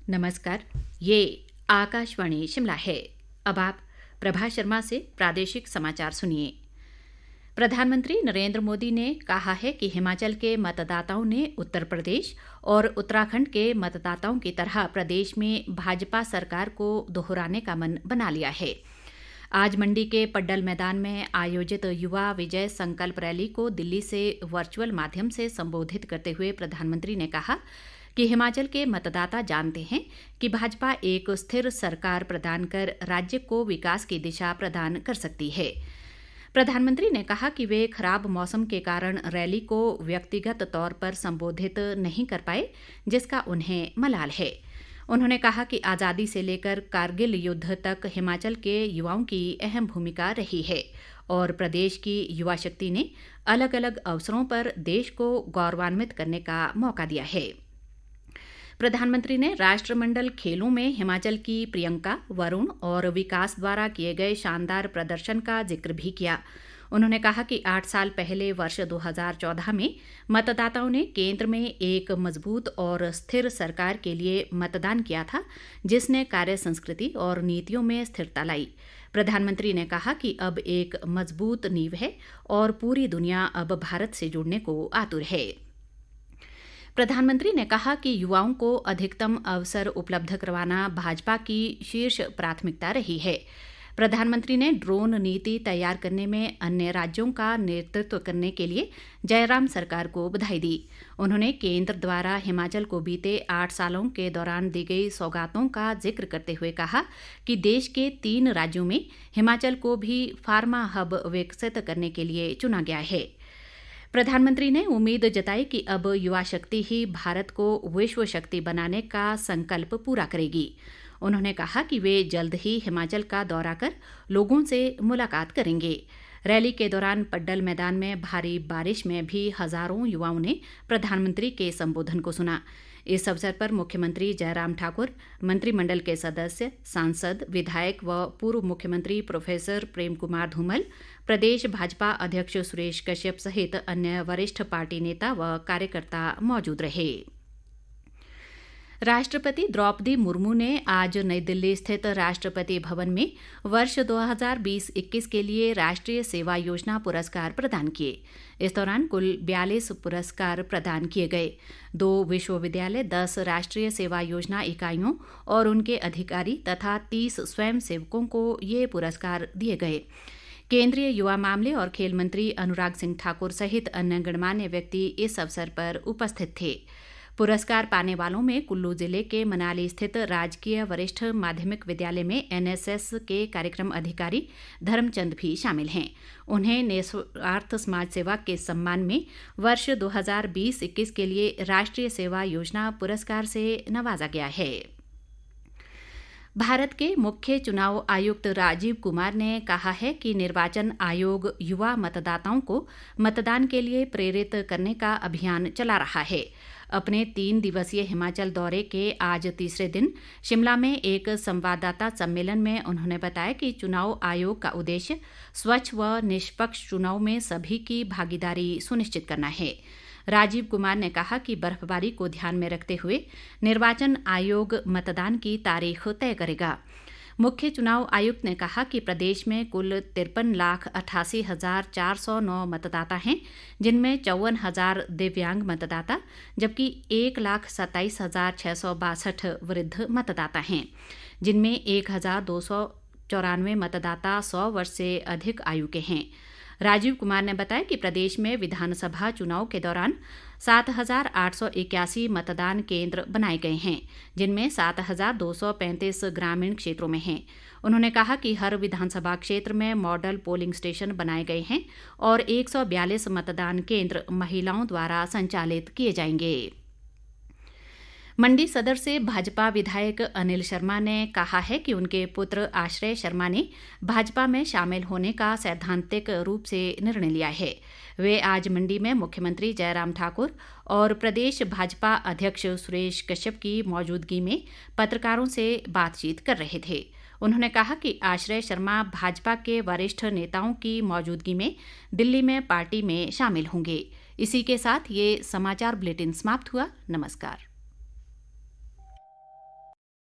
नमस्कार। ये आकाशवाणी शिमला है। अब आप प्रभा शर्मा से प्रादेशिक समाचार सुनिए। प्रधानमंत्री नरेंद्र मोदी ने कहा है कि हिमाचल के मतदाताओं ने उत्तर प्रदेश और उत्तराखंड के मतदाताओं की तरह प्रदेश में भाजपा सरकार को दोहराने का मन बना लिया है। आज मंडी के पड्डल मैदान में आयोजित युवा विजय संकल्प रैली को दिल्ली से वर्चुअल माध्यम से संबोधित करते हुए प्रधानमंत्री ने कहा कि हिमाचल के मतदाता जानते हैं कि भाजपा एक स्थिर सरकार प्रदान कर राज्य को विकास की दिशा प्रदान कर सकती है। प्रधानमंत्री ने कहा कि वे खराब मौसम के कारण रैली को व्यक्तिगत तौर पर संबोधित नहीं कर पाए, जिसका उन्हें मलाल है। उन्होंने कहा कि आज़ादी से लेकर कारगिल युद्ध तक हिमाचल के युवाओं की अहम भूमिका रही है और प्रदेश की युवा शक्ति ने अलग अलग अवसरों पर देश को गौरवान्वित करने का मौका दिया है। प्रधानमंत्री ने राष्ट्रमंडल खेलों में हिमाचल की प्रियंका, वरुण और विकास द्वारा किए गए शानदार प्रदर्शन का जिक्र भी किया। उन्होंने कहा कि 8 साल पहले वर्ष 2014 में मतदाताओं ने केंद्र में एक मजबूत और स्थिर सरकार के लिए मतदान किया था, जिसने कार्य संस्कृति और नीतियों में स्थिरता लाई। प्रधानमंत्री ने कहा कि अब एक मजबूत नींव है और पूरी दुनिया अब भारत से जुड़ने को आतुर है। प्रधानमंत्री ने कहा कि युवाओं को अधिकतम अवसर उपलब्ध करवाना भाजपा की शीर्ष प्राथमिकता रही है। प्रधानमंत्री ने ड्रोन नीति तैयार करने में अन्य राज्यों का नेतृत्व करने के लिए जयराम सरकार को बधाई दी। उन्होंने केंद्र द्वारा हिमाचल को बीते 8 सालों के दौरान दी गई सौगातों का जिक्र करते हुए कहा कि देश के 3 राज्यों में हिमाचल को भी फार्मा हब विकसित करने के लिए चुना गया है। प्रधानमंत्री ने उम्मीद जताई कि अब युवा शक्ति ही भारत को विश्व शक्ति बनाने का संकल्प पूरा करेगी। उन्होंने कहा कि वे जल्द ही हिमाचल का दौरा कर लोगों से मुलाकात करेंगे। रैली के दौरान पड्डल मैदान में भारी बारिश में भी हजारों युवाओं ने प्रधानमंत्री के संबोधन को सुना। इस अवसर पर मुख्यमंत्री जयराम ठाकुर, मंत्रिमंडल के सदस्य, सांसद, विधायक व पूर्व मुख्यमंत्री प्रोफेसर प्रेम कुमार धूमल, प्रदेश भाजपा अध्यक्ष सुरेश कश्यप सहित अन्य वरिष्ठ पार्टी नेता व कार्यकर्ता मौजूद रहे। राष्ट्रपति द्रौपदी मुर्मू ने आज नई दिल्ली स्थित राष्ट्रपति भवन में वर्ष 2020-21 के लिए राष्ट्रीय सेवा योजना पुरस्कार प्रदान किए। इस दौरान कुल 42 पुरस्कार प्रदान किए गए। 2 विश्वविद्यालय, 10 राष्ट्रीय सेवा योजना इकाइयों और उनके अधिकारी तथा 30 स्वयं सेवकों को ये पुरस्कार दिए गए। केंद्रीय युवा मामले और खेल मंत्री अनुराग सिंह ठाकुर सहित अन्य गणमान्य व्यक्ति इस अवसर पर उपस्थित थे। पुरस्कार पाने वालों में कुल्लू जिले के मनाली स्थित राजकीय वरिष्ठ माध्यमिक विद्यालय में एनएसएस के कार्यक्रम अधिकारी धर्मचंद भी शामिल हैं। उन्हें निस्वार्थ समाज सेवा के सम्मान में वर्ष 2020-21 के लिए राष्ट्रीय सेवा योजना पुरस्कार से नवाजा गया है। भारत के मुख्य चुनाव आयुक्त राजीव कुमार ने कहा है कि निर्वाचन आयोग युवा मतदाताओं को मतदान के लिए प्रेरित करने का अभियान चला रहा है। अपने 3 दिवसीय हिमाचल दौरे के आज तीसरे दिन शिमला में एक संवाददाता सम्मेलन में उन्होंने बताया कि चुनाव आयोग का उद्देश्य स्वच्छ व निष्पक्ष चुनाव में सभी की भागीदारी सुनिश्चित करना है। राजीव कुमार ने कहा कि बर्फबारी को ध्यान में रखते हुए निर्वाचन आयोग मतदान की तारीख तय करेगा। मुख्य चुनाव आयुक्त ने कहा कि प्रदेश में कुल 53,88,409 मतदाता हैं, जिनमें 54,000 दिव्यांग मतदाता जबकि 1,27,662 वृद्ध मतदाता हैं, जिनमें 1,294 मतदाता 100 वर्ष से अधिक आयु के हैं। राजीव कुमार ने बताया कि प्रदेश में विधानसभा चुनाव के दौरान 7,881 मतदान केंद्र बनाए गए हैं, जिनमें 7,235 ग्रामीण क्षेत्रों में हैं। उन्होंने कहा कि हर विधानसभा क्षेत्र में मॉडल पोलिंग स्टेशन बनाए गए हैं और 142 मतदान केंद्र महिलाओं द्वारा संचालित किए जाएंगे। मंडी सदर से भाजपा विधायक अनिल शर्मा ने कहा है कि उनके पुत्र आश्रय शर्मा ने भाजपा में शामिल होने का सैद्धांतिक रूप से निर्णय लिया है। वे आज मंडी में मुख्यमंत्री जयराम ठाकुर और प्रदेश भाजपा अध्यक्ष सुरेश कश्यप की मौजूदगी में पत्रकारों से बातचीत कर रहे थे। उन्होंने कहा कि आश्रय शर्मा भाजपा के वरिष्ठ नेताओं की मौजूदगी में दिल्ली में पार्टी में शामिल होंगे। इसी के साथ ये समाचार बुलेटिन समाप्त हुआ। नमस्कार।